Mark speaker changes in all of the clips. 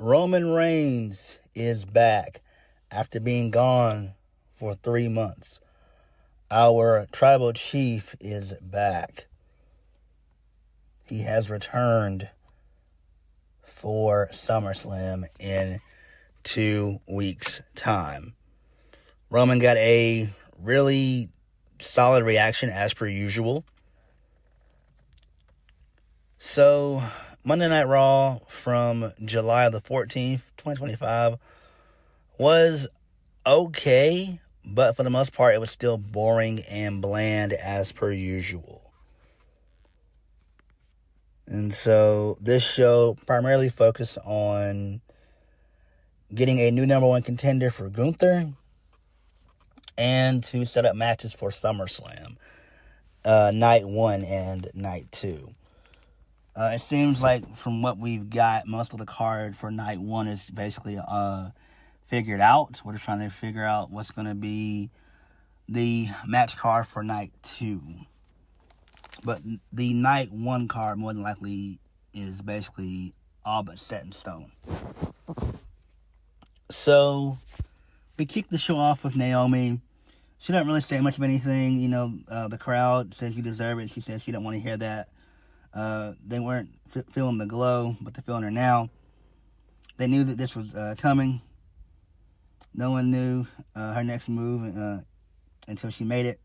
Speaker 1: Roman Reigns is back after being gone for 3 months. Our tribal chief is back. He has returned for SummerSlam in 2 weeks' time. Roman got a really solid reaction as per usual. So, Monday Night Raw from July the 14th, 2025 was okay, but for the most part, it was still boring and bland as per usual. And so, this show primarily focused on getting a new number one contender for Gunther and to set up matches for SummerSlam, night 1 and night 2. It seems like from what we've got, most of the card for night 1 is basically figured out. We're just trying to figure out what's going to be the match card for night 2. But the night 1 card more than likely is basically all but set in stone. So, we kicked the show off with Naomi. She didn't really say much of anything. You know, the crowd says you deserve it. She says she didn't want to hear that. They weren't feeling the glow, but they're feeling her now. They knew that this was coming. No one knew her next move until she made it.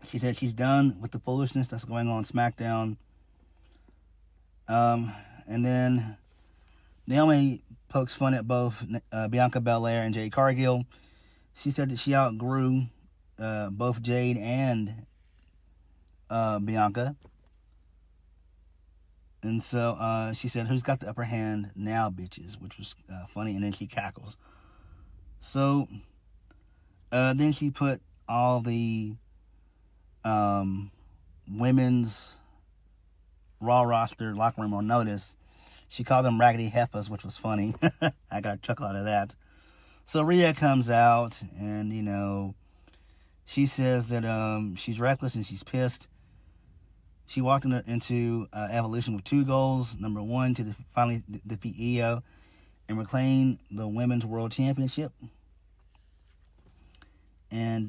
Speaker 1: She said she's done with the foolishness that's going on SmackDown. And then Naomi pokes fun at both Bianca Belair and Jade Cargill. She said that she outgrew both Jade and Bianca. And so she said, "Who's got the upper hand now, bitches?" Which was funny. And then she cackles. So then she put all the women's Raw roster locker room on notice. She called them raggedy heifers, which was funny. I got a chuckle out of that. So Rhea comes out and, you know, she says that she's reckless and she's pissed. She walked into Evolution with 2 goals. Number 1, to finally defeat Io and reclaim the Women's World Championship. And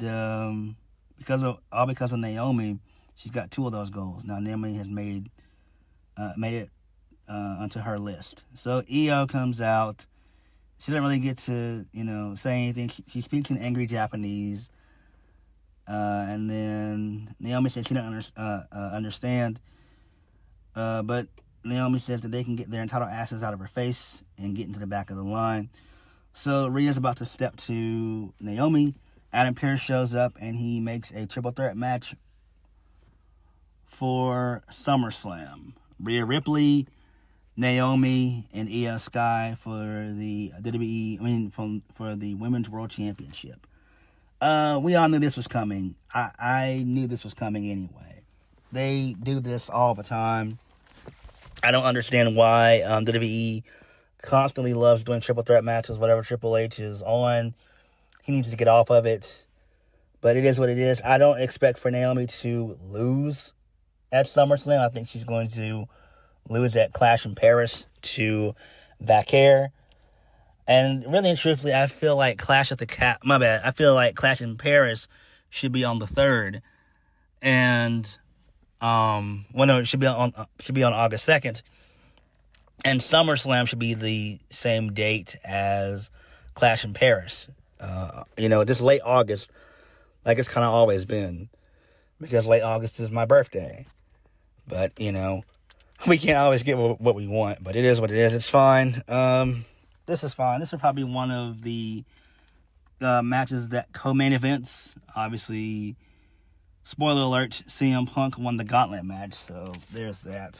Speaker 1: because of Naomi, she's got 2 of those goals. Now Naomi has made it onto her list. So Io comes out. She doesn't really get to, you know, say anything. She speaks in angry Japanese. And then Naomi says she doesn't understand. But Naomi says that they can get their entitled asses out of her face and get into the back of the line. So Rhea's about to step to Naomi. Adam Pearce shows up and he makes a triple threat match for SummerSlam. Rhea Ripley, Naomi, and Io Sky for the for the Women's World Championship. We all knew this was coming. I knew this was coming anyway. They do this all the time. I don't understand why WWE constantly loves doing triple threat matches. Whatever Triple H is on, he needs to get off of it. But it is what it is. I don't expect for Naomi to lose at SummerSlam. I think she's going to lose at Clash in Paris to Valkria. And really and truthfully, I feel like Clash in Paris should be on the 3rd. And it should be on August 2nd. And SummerSlam should be the same date as Clash in Paris. Just late August, like it's kind of always been, because late August is my birthday. But we can't always get what we want. But it is what it is. It's fine. This is fine. This is probably one of the matches that co-main events. Obviously, spoiler alert, CM Punk won the Gauntlet match, so there's that.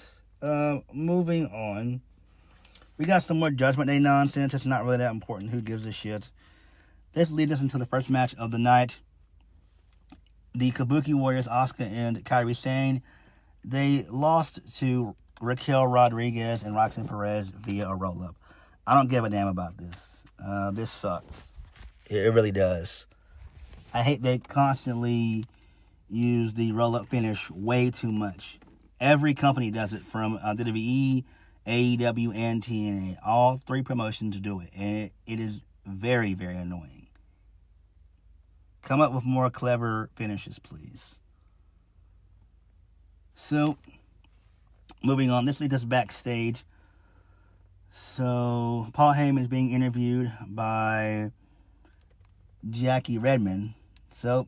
Speaker 1: Moving on. We got some more Judgment Day nonsense. It's not really that important. Who gives a shit? This leads us into the first match of the night. The Kabuki Warriors, Asuka and Kairi Sane, they lost to Raquel Rodriguez and Roxanne Perez via a roll-up. I don't give a damn about this. This sucks. It really does. I hate they constantly use the roll-up finish way too much. Every company does it, from WWE, AEW and TNA. All three promotions do it. And it is very, very annoying. Come up with more clever finishes, please. So, moving on. This leads us backstage. So, Paul Heyman is being interviewed by Jackie Redmond. So,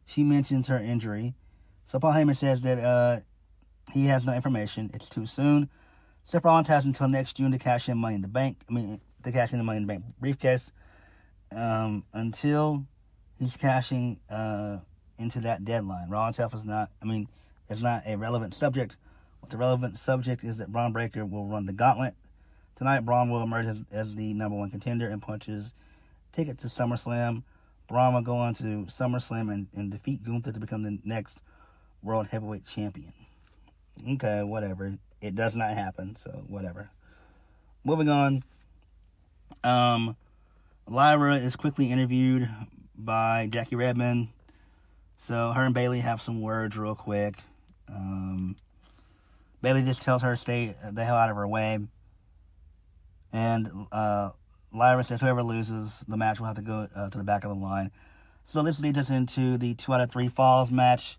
Speaker 1: she mentions her injury. So, Paul Heyman says that he has no information. It's too soon. Seth Rollins has until next June to cash in Money in the Bank. To cash in the Money in the Bank briefcase. Until he's cashing into that deadline. Raw itself is not, it's not a relevant subject. What the relevant subject is that Braun Breaker will run the Gauntlet. Tonight, Braun will emerge as the number one contender and punches ticket to SummerSlam. Braun will go on to SummerSlam and defeat Gunther to become the next World Heavyweight Champion. Okay, whatever. It does not happen, so whatever. Moving on. Lyra is quickly interviewed by Jackie Redmond. So her and Bayley have some words real quick. Bayley just tells her to stay the hell out of her way. And Lyra says whoever loses the match will have to go to the back of the line. So this leads us into the 2 out of 3 falls match.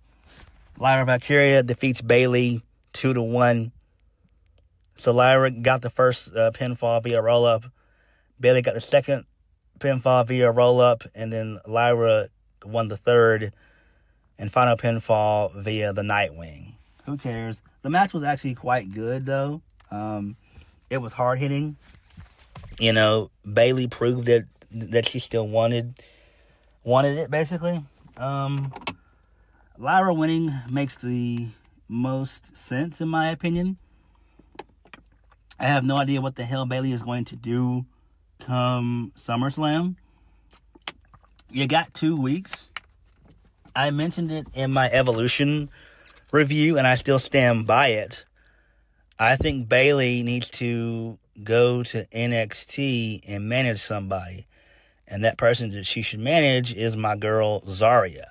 Speaker 1: Lyra Valkria defeats Bayley 2-1. So Lyra got the first pinfall via roll-up. Bayley got the second pinfall via roll-up. And then Lyra won the third and final pinfall via the Nightwing. Who cares? The match was actually quite good, though. It was hard-hitting. You know, Bayley proved that she still wanted it, basically. Lyra winning makes the most sense, in my opinion. I have no idea what the hell Bayley is going to do come SummerSlam. You got 2 weeks. I mentioned it in my Evolution review, and I still stand by it. I think Bayley needs to go to NXT and manage somebody. And that person that she should manage is my girl, Zarya.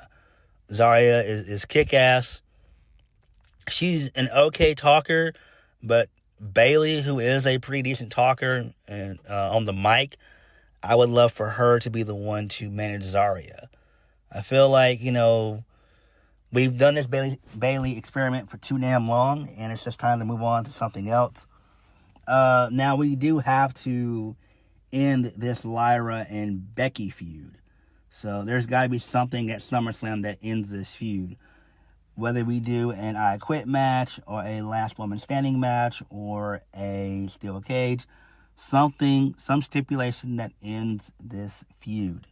Speaker 1: Zarya is kick-ass. She's an okay talker, but Bayley, who is a pretty decent talker and on the mic, I would love for her to be the one to manage Zarya. I feel like, we've done this Bayley experiment for too damn long, and it's just time to move on to something else. Now, we do have to end this Lyra and Becky feud. So there's got to be something at SummerSlam that ends this feud. Whether we do an I Quit match or a Last Woman Standing match or a Steel Cage, some stipulation that ends this feud.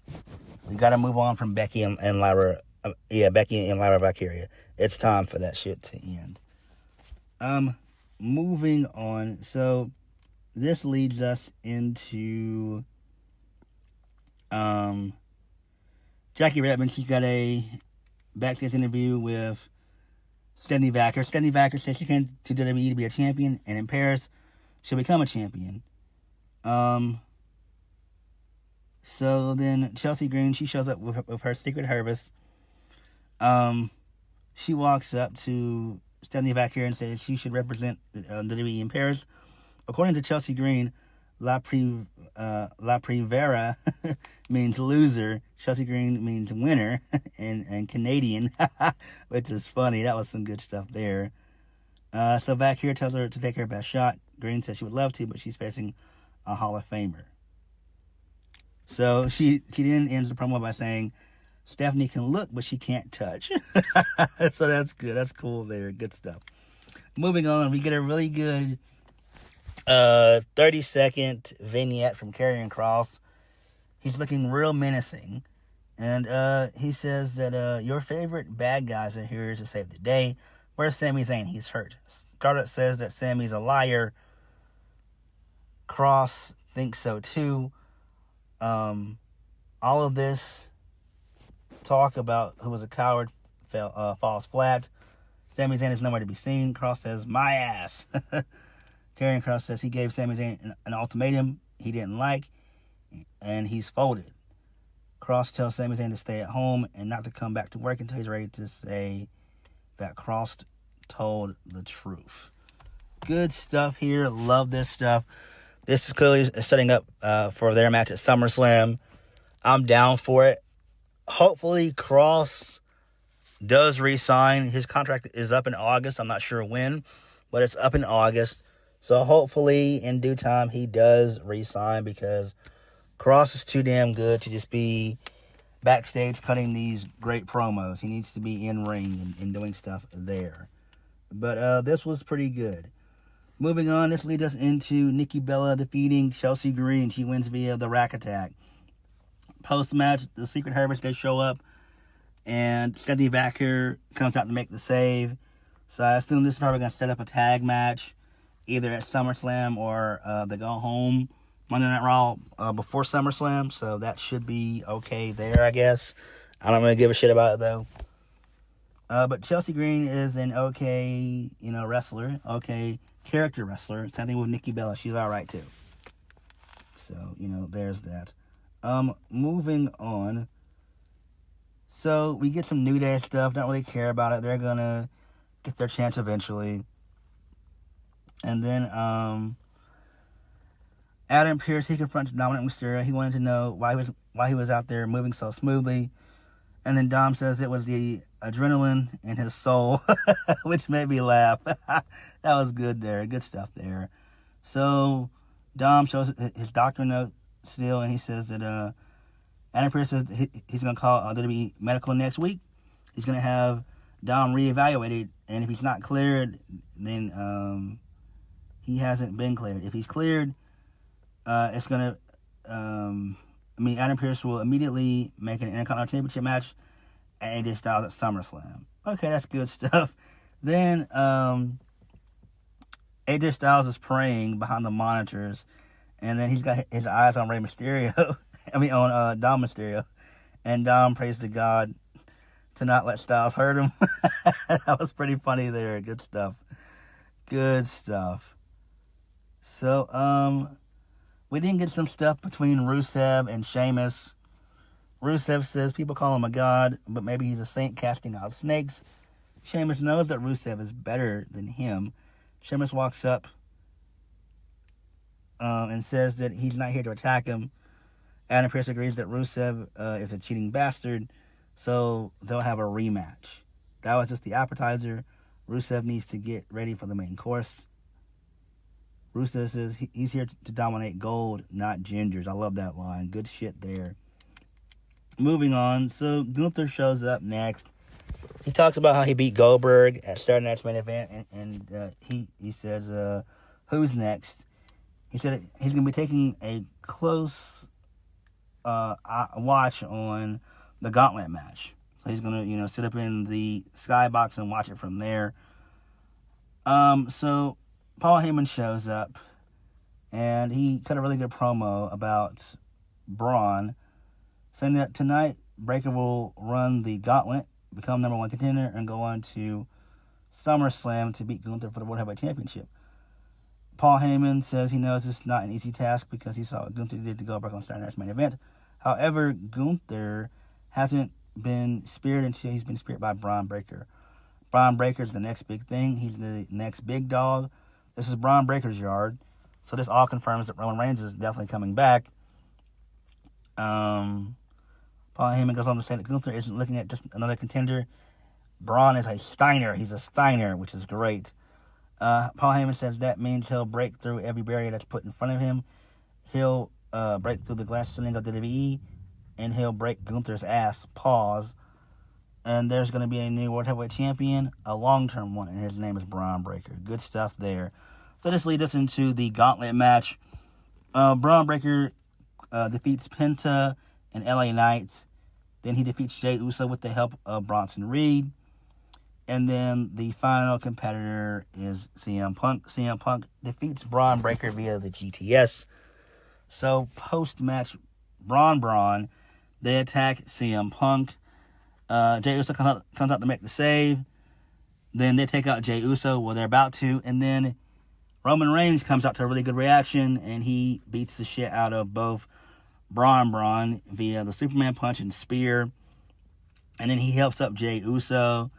Speaker 1: We got to move on from Becky and Lyra. Becky and Lyra Valkyria. It's time for that shit to end. Moving on. So this leads us into Jackie Redmond. She's got a backstage interview with Stephanie Vacker. Stephanie Vacker says she came to WWE to be a champion, and in Paris, she'll become a champion. So then Chelsea Green, she shows up with her Secret Service. She walks up to Stephanie Vacker and says she should represent WWE in Paris. According to Chelsea Green, La Primera means loser. Chelsea Green means winner and Canadian, which is funny. That was some good stuff there. So Vacker tells her to take her best shot. Green says she would love to, but she's facing a Hall of Famer. So she then ends the promo by saying, Stephanie can look, but she can't touch. So that's good. That's cool there. Good stuff. Moving on, we get a really good 30-second vignette from Karrion Kross. He's looking real menacing. And he says that your favorite bad guys are here to save the day. Where's Sami Zayn? He's hurt. Scarlett says that Sami's a liar. Kross thinks so too. All of this talk about who was a coward falls flat. Sami Zayn is nowhere to be seen. Kross says, my ass. Karrion Kross says he gave Sami Zayn an ultimatum he didn't like, and he's folded. Kross tells Sami Zayn to stay at home and not to come back to work until he's ready to say that Kross told the truth. Good stuff here. Love this stuff. This is clearly setting up for their match at SummerSlam. I'm down for it. Hopefully, Kross does re-sign. His contract is up in August. I'm not sure when, but it's up in August. So hopefully, in due time, he does re-sign, because Kross is too damn good to just be backstage cutting these great promos. He needs to be in ring and doing stuff there. But this was pretty good. Moving on, this leads us into Nikki Bella defeating Chelsea Green. She wins via the Rack Attack. Post-match, the Secret Harvest, they show up, and Stephanie Vacker comes out to make the save. So I assume this is probably going to set up a tag match, either at SummerSlam or the Go Home Monday Night Raw before SummerSlam. So that should be okay there, I guess. I don't really give a shit about it, though. But Chelsea Green is an okay, wrestler. Okay character wrestler. Same thing with Nikki Bella. She's alright, too. So, there's that. Moving on. So, we get some New Day stuff. Don't really care about it. They're gonna get their chance eventually. And then, Adam Pearce, he confronts Dominic Mysterio. He wanted to know why he was out there moving so smoothly. And then Dom says it was the adrenaline in his soul, which made me laugh. That was good there. Good stuff there. So, Dom shows his doctor note still, and he says that Adam Pearce says he's going to call WWE Medical next week. He's going to have Dom reevaluated, and if he's not cleared, then he hasn't been cleared. If he's cleared, it's going to... Adam Pearce will immediately make an Intercontinental Championship match at AJ Styles at SummerSlam. Okay, that's good stuff. Then, AJ Styles is praying behind the monitors, and then he's got his eyes on Rey Mysterio. On Dom Mysterio. And Dom prays to God to not let Styles hurt him. That was pretty funny there. Good stuff. Good stuff. So, we didn't get some stuff between Rusev and Sheamus. Rusev says people call him a god, but maybe he's a saint casting out snakes. Sheamus knows that Rusev is better than him. Sheamus walks up and says that he's not here to attack him. Adam Pearce agrees that Rusev is a cheating bastard, so they'll have a rematch. That was just the appetizer. Rusev needs to get ready for the main course. Rusev says he's here to dominate gold, not gingers. I love that line. Good shit there. Moving on. So Gunther shows up next. He talks about how he beat Goldberg at Saturday Night's Main Event, and he says, who's next? He said he's going to be taking a close watch on the Gauntlet match. So he's going to, sit up in the skybox and watch it from there. So Paul Heyman shows up, and he cut a really good promo about Braun, saying that tonight Breakker will run the Gauntlet, become number one contender, and go on to SummerSlam to beat Gunther for the World Heavyweight Championship. Paul Heyman says he knows it's not an easy task because he saw what Gunther did to Goldberg on Saturday Night's Main Event. However, Gunther hasn't been speared until he's been speared by Braun Breakker. Braun Breakker's the next big thing. He's the next big dog. This is Braun Breakker's yard. So this all confirms that Roman Reigns is definitely coming back. Paul Heyman goes on to say that Gunther isn't looking at just another contender. Braun is a Steiner. He's a Steiner, which is great. Paul Heyman says that means he'll break through every barrier that's put in front of him. He'll break through the glass ceiling of WWE, and he'll break Gunther's ass. Pause. And there's going to be a new World Heavyweight Champion, a long-term one, and his name is Braun Breakker. Good stuff there. So this leads us into the Gauntlet match. Braun Breakker defeats Penta and LA Knight. Then he defeats Jey Uso with the help of Bronson Reed. And then the final competitor is CM Punk. CM Punk defeats Braun Breakker via the GTS. So post-match, Braun, they attack CM Punk. Jey Uso comes out to make the save. Then they take out Jey Uso. Well, they're about to. And then Roman Reigns comes out to a really good reaction, and he beats the shit out of both Braun via the Superman punch and spear. And then he helps up Jey Uso,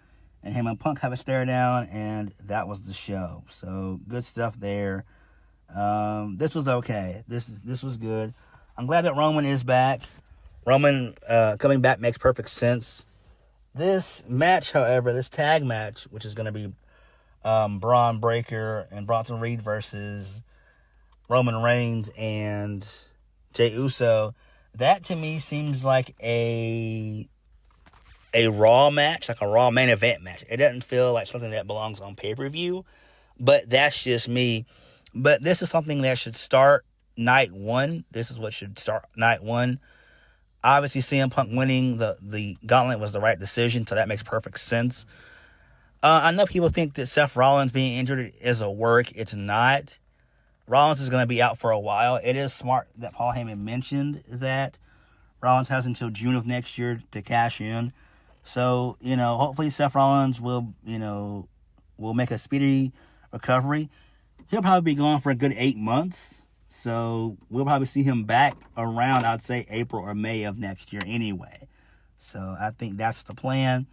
Speaker 1: and him and Punk have a stare down, and that was the show. So good stuff there. This was okay. This was good. I'm glad that Roman is back. Roman coming back makes perfect sense. This match, however, this tag match, which is going to be Braun Breaker and Bronson Reed versus Roman Reigns and Jey Uso, that to me seems like a Raw match, like a Raw main event match. It doesn't feel like something that belongs on pay-per-view, but that's just me. But this is something that should start night one. This is what should start night one. Obviously, CM Punk winning the Gauntlet was the right decision, so that makes perfect sense. I know people think that Seth Rollins being injured is a work. It's not. Rollins is going to be out for a while. It is smart that Paul Heyman mentioned that Rollins has until June of next year to cash in. So, hopefully Seth Rollins will make a speedy recovery. He'll probably be gone for a good 8 months. So, we'll probably see him back around, I'd say, April or May of next year anyway. So, I think that's the plan.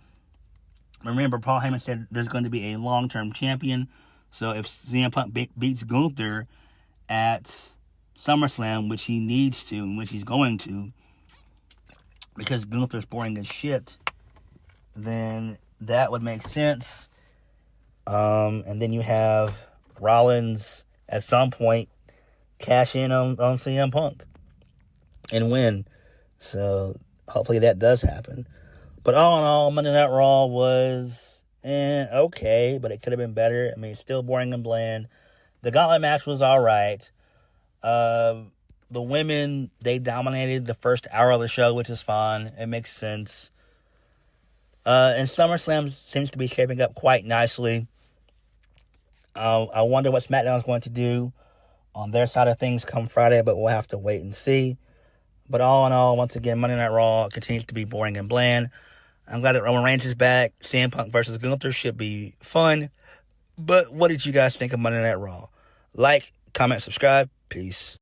Speaker 1: Remember, Paul Heyman said there's going to be a long-term champion. So, if CM Punk beats Gunther at SummerSlam, which he needs to, and which he's going to, because Gunther's boring as shit, then that would make sense. And then you have Rollins at some point cash in on CM Punk and win. So hopefully that does happen. But all in all, Monday Night Raw was okay, but it could have been better. I mean, it's still boring and bland. The Gauntlet match was all right. The women, they dominated the first hour of the show, which is fine. It makes sense. And SummerSlam seems to be shaping up quite nicely. I wonder what SmackDown is going to do on their side of things come Friday, but we'll have to wait and see. But all in all, once again, Monday Night Raw continues to be boring and bland. I'm glad that Roman Reigns is back. CM Punk versus Gunther should be fun. But what did you guys think of Monday Night Raw? Like, comment, subscribe. Peace.